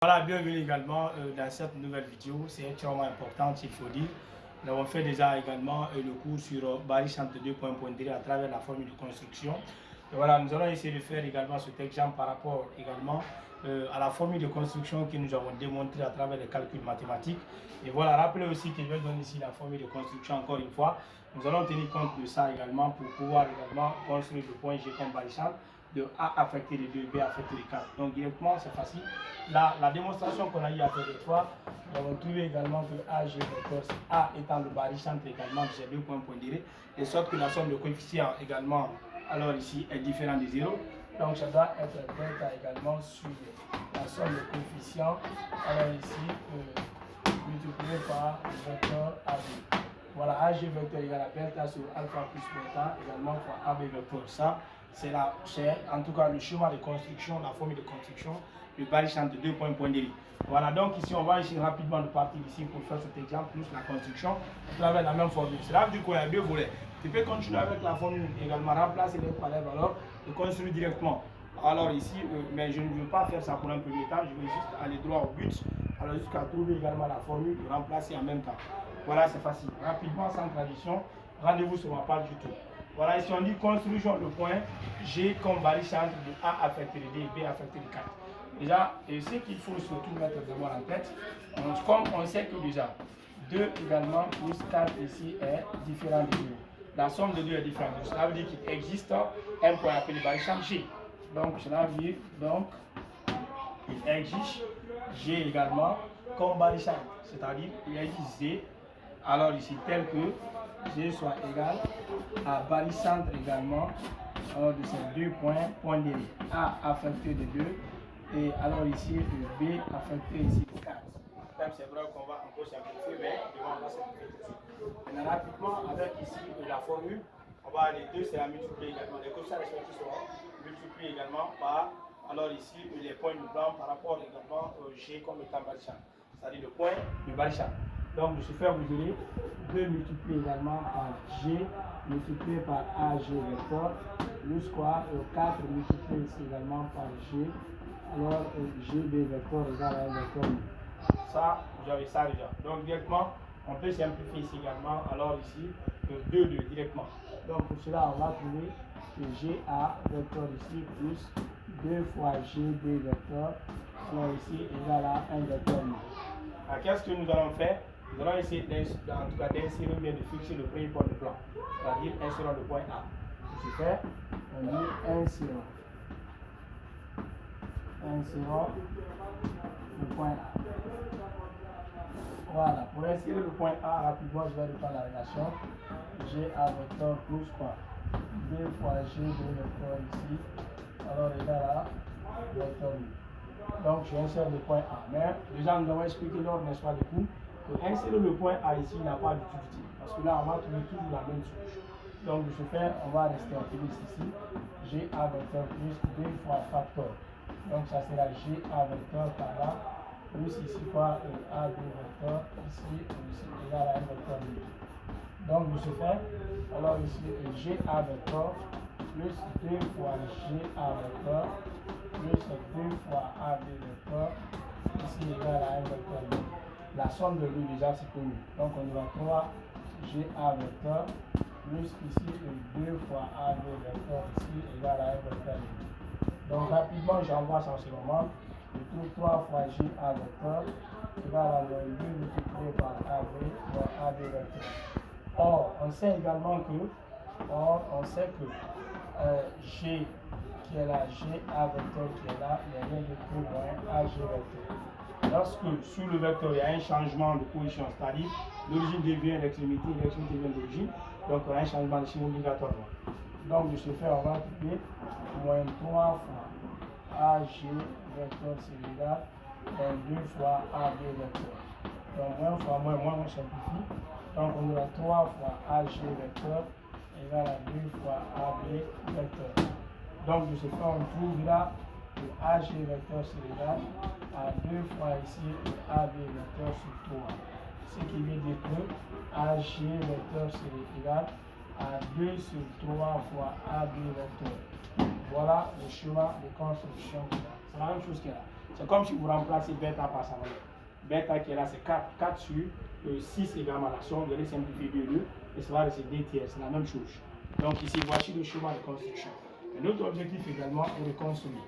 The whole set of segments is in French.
Voilà, bienvenue également dans cette nouvelle vidéo. C'est extrêmement important, il faut dire. Nous avons fait déjà également le cours sur Bari-Centre 2.1 à travers la formule de construction. Et voilà, nous allons essayer de faire également cet exemple par rapport également à la formule de construction que nous avons démontrée à travers les calculs mathématiques. Et voilà, rappelez aussi que je vais donner ici la formule de construction encore une fois. Nous allons tenir compte de ça également pour pouvoir également construire le point G comme Bari-Centre, de A affecté de 2, B affecté de 4. Donc directement, c'est facile. La démonstration qu'on a eu à faire de 3, nous avons trouvé également que AG vecteur, A étant le Bari-Centre également de ces deux points pondérés, de sorte que la somme de coefficients également, alors ici, est différente de 0. Donc ça doit être delta également sur la somme de coefficients, alors ici, multiplié par le vecteur AB. Voilà, AG vecteur égale à delta sur alpha plus bêta également fois AB vecteur. Ça, c'est en tout cas le schéma de construction, la formule de construction du Bari-Centre de 2 points pondérés. Voilà, donc ici on va essayer rapidement de partir ici pour faire cet exemple plus la construction à travers la même formule. Cela veut dire qu'il y a deux volets. Tu peux continuer avec la formule également, remplacer les par les valeurs et construire directement. Alors ici, mais je ne veux pas faire ça pour un premier temps, je vais juste aller droit au but, alors jusqu'à trouver également la formule et remplacer en même temps. Voilà, c'est facile. Rapidement, sans tradition, rendez-vous sur ma page YouTube. Voilà, ici on dit construisons le point G comme Bari-Centre de A affecté de D et B affecté de 4. Déjà, ce qu'il faut surtout mettre d'abord en tête, comme on sait que déjà 2 également plus 4 ici est différent de 2. La somme de 2 est différente. Cela veut dire qu'il existe un point appelé Bari-Centre G. Donc cela veut dire il existe G également comme Bari-Centre. C'est-à-dire il existe G, alors ici tel que G soit égal à Bari-Centre également de ces deux points pondérés. A affecté de 2 et alors ici B affecté ici de 4. Même c'est vrai qu'on va encore simplifier, mais on va simplifier tout de suite. Maintenant rapidement avec ici la formule, on va les deux c'est à multiplier également. Les coefficients respectifs seront multipliés également par alors ici les points de blanc par rapport également au G comme étant Bari-Centre. C'est-à-dire le point de Bari-Centre. Donc de ce fait, vous aurez 2 multiplié également par G multiplié par AG vecteur plus quoi 4 multiplié ici également par G. Alors GB vecteur égale à 1 vecteur. Ça, vous avez ça déjà. Donc directement, on peut simplifier ici également. Alors ici, 2 directement. Donc pour cela, on va trouver que GA vecteur ici plus 2 fois GB vecteur. Alors ici égal à 1 vecteur. Alors qu'est-ce que nous allons faire? Nous allons essayer en tout cas d'insérer ou bien de fixer le premier point de plan. C'est-à-dire insérons le point A. Pour ce faire, on dit insérons le point A. Voilà, pour insérer le point A, rapidement, je vais reprendre la relation. GA vecteur plus quoi 2 fois G de vecteur ici, alors égal à vecteur U. Donc, je insère le point A. Mais déjà, nous avons expliqué lors, n'est-ce pas, du coup, que insérer le point A ici n'a pas d'utilité. Parce que là, on va trouver toujours la même chose. Donc, de ce fait, on va rester optimiste ici. GA vecteur plus 2 fois facteur. Donc, ça sera GA vecteur par là, plus ici quoi, AB vecteur, ici égal à 1 vecteur. Donc, de ce fait, alors ici, GA vecteur plus 2 fois GA vecteur plus 2 fois AB vecteur, ici égal à 1 vecteur. La somme de lui déjà c'est connu. Donc, on aura 3 GA vecteur plus ici 2 fois AB vecteur, ici égal à 1 vecteur. Donc, rapidement, j'envoie ça en ce moment. Je trouve 3 fois GA vecteur égal à 2 multiplié par AB vecteur. Or, on sait également que, G qui est là, GA vecteur qui est là, il n'y a rien de plus moins AG vecteur. Lorsque sur le vecteur il y a un changement de position, c'est-à-dire l'origine devient l'extrémité, l'extrémité devient l'origine, donc il y a un changement de signe obligatoirement. Donc de ce fait, on va trouver moins 3 fois AG vecteur c'est égal à 2 fois AB vecteur. Donc moins fois moins, on simplifie. Donc on aura 3 fois AG vecteur égal à 2 fois AB vecteur. Donc de ce fait, on trouvera que AG vecteur c'est égal à 2 fois ici AB vecteur sur 3. Ce qui veut dire que AG vecteur c'est égal à 2 sur 3 fois AB vecteur. Voilà le schéma de construction. C'est la même chose qu'il y a là. C'est comme si vous remplacez bêta par ça. Bêta qui est là, c'est 4. 4 sur 6 également la somme. Vous allez simplifier 2 et ça va rester 2 tiers. C'est la même chose. Donc ici, voici le schéma de construction. Et notre objectif également est de construire.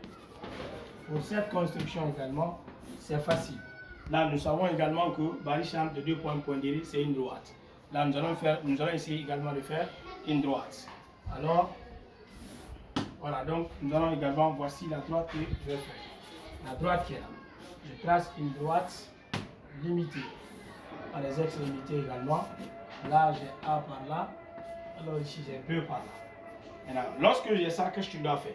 Pour cette construction également, c'est facile. Là, nous savons également que barycentre de 2 points pondérés, c'est une droite. Là, nous allons essayer également de faire une droite. Alors, voilà, donc nous allons également, voici la droite que je vais faire. La droite qui est là. Je trace une droite limitée par les extrémités également. Là, j'ai A par là. Alors ici, j'ai B par là. Maintenant, lorsque j'ai ça, qu'est-ce que je dois faire?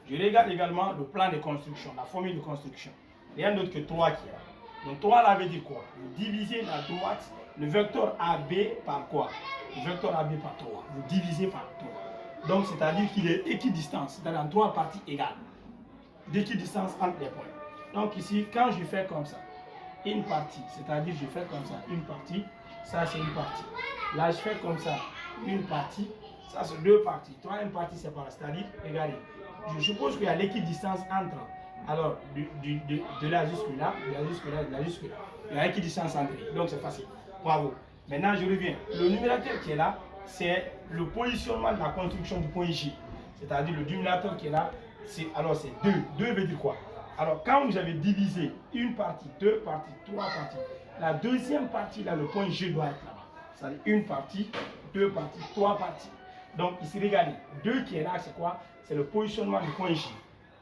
Je regarde également le plan de construction, la formule de construction. Rien d'autre que 3 qui est là. Donc 3 là veut dire quoi? Vous divisez la droite, le vecteur AB par quoi? Le vecteur AB par 3. Vous divisez par 3. Donc c'est-à-dire qu'il est équidistant, c'est-à-dire en 3 parties égales. D'équidistance entre les points. Donc ici, quand je fais comme ça, une partie, c'est-à-dire je fais comme ça, une partie, ça c'est une partie. Là je fais comme ça, une partie, ça c'est 2 parties. Troisième partie c'est par là, c'est-à-dire, regardez, je suppose qu'il y a l'équidistance entre, alors de là jusque là, de là jusque là, de là jusque là. Il y a l'équidistance entre, donc c'est facile. Bravo. Maintenant je reviens. Le numérateur qui est là, c'est le positionnement de la construction du point J. C'est-à-dire le dénominateur qui est là, alors c'est 2. 2 veut dire quoi? Alors quand vous avez divisé une partie, 2 parties, 3 parties, la deuxième partie là, le point G doit être là-bas. C'est-à-dire une partie, 2 parties, 3 parties. Donc ici regardez, 2 qui est là c'est quoi? C'est le positionnement du point J.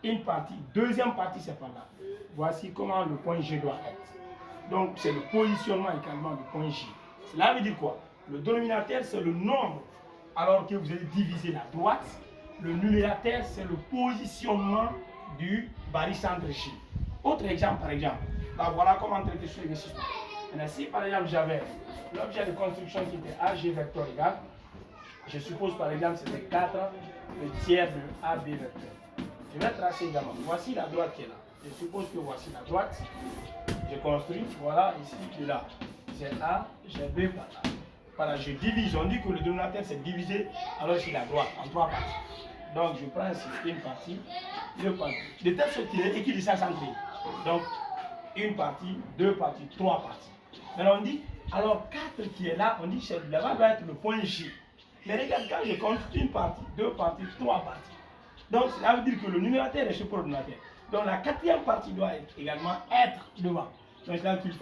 Une partie, deuxième partie c'est par là. Voici comment le point G doit être. Donc c'est le positionnement également du point J. Cela veut dire quoi? Le dénominateur c'est le nombre alors que vous allez diviser la droite. Le numérateur, c'est le positionnement du barycentre J. Autre exemple, par exemple. Là, voilà comment traiter ce exercice. Maintenant, si par exemple j'avais l'objet de construction qui était AG vecteur égal, je suppose par exemple c'était 4 le tiers de AB vecteur. Je vais tracer également. Voici la droite qui est là. Je suppose que voici la droite. Je construis, voilà, ici, de là. J'ai A, j'ai B par là. Voilà, je divise. On dit que le dénominateur c'est divisé, alors c'est la droite en 3 parties. Donc je prends ici une partie, 2 parties. De telle sorte qu'il est équidistant centré. Donc une partie, 2 parties, 3 parties. Maintenant on dit, alors 4 qui est là, on dit que là-bas doit être le point J. Mais regarde, quand je compte une partie, 2 parties, 3 parties. Donc cela veut dire que le numérateur est supérieur au dénominateur. Donc la quatrième partie doit également être devant. Donc cela veut dire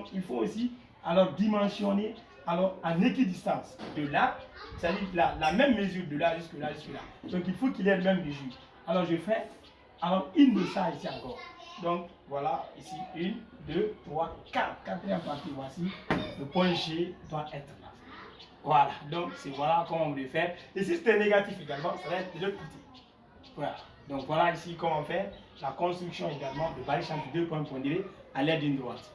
qu'il faut aussi alors dimensionner alors en équidistance de là, c'est-à-dire la même mesure de là jusque là, jusque là. Donc il faut qu'il ait le même mesure. Alors je fais alors une de ça ici encore. Donc voilà, ici 1, 2, 3, 4. Quatrième partie, voici. Le point G doit être là. Voilà, donc c'est voilà comment on le fait. Et si c'était négatif également, ça va être de l'autre côté. Voilà. Donc voilà ici comment on fait la construction également de barycentre de 2 points pondérés à l'aide d'une droite.